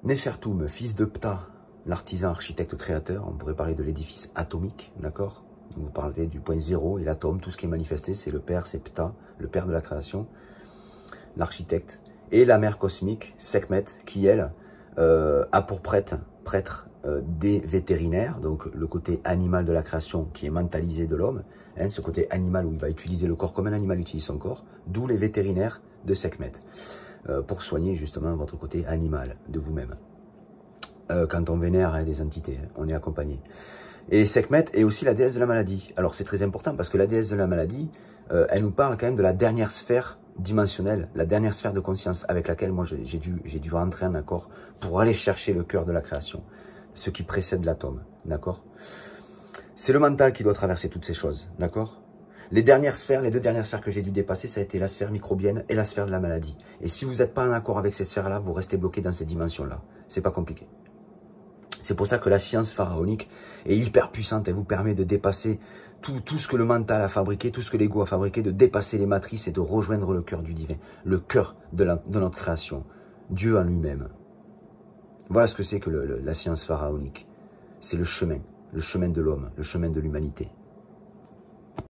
Néfertum, fils de Ptah, l'artisan, architecte, créateur, on pourrait parler de l'édifice atomique, d'accord? Vous parlez du point zéro et l'atome, tout ce qui est manifesté, c'est le Père, c'est Ptah, le Père de la création, l'architecte. Et la mère cosmique, Sekhmet, qui elle, a pour prêtre des vétérinaires, donc le côté animal de la création qui est mentalisé de l'homme, hein, ce côté animal où il va utiliser le corps comme un animal utilise son corps, d'où les vétérinaires de Sekhmet, pour soigner justement votre côté animal de vous-même. Quand on vénère hein, des entités, on est accompagné. Et Sekhmet est aussi la déesse de la maladie. Alors c'est très important parce que la déesse de la maladie, elle nous parle quand même de la dernière sphère dimensionnelle, la dernière sphère de conscience avec laquelle moi j'ai dû rentrer en accord pour aller chercher le cœur de la création, ce qui précède l'atome, d'accord? C'est le mental qui doit traverser toutes ces choses, d'accord? Les dernières sphères, les deux dernières sphères que j'ai dû dépasser, ça a été la sphère microbienne et la sphère de la maladie. Et si vous n'êtes pas en accord avec ces sphères-là, vous restez bloqué dans ces dimensions-là. C'est pas compliqué. C'est pour ça que la science pharaonique est hyper puissante. Elle vous permet de dépasser tout ce que le mental a fabriqué, tout ce que l'ego a fabriqué, de dépasser les matrices et de rejoindre le cœur du divin, le cœur de notre création, Dieu en lui-même. Voilà ce que c'est que la science pharaonique. C'est le chemin de l'homme, le chemin de l'humanité.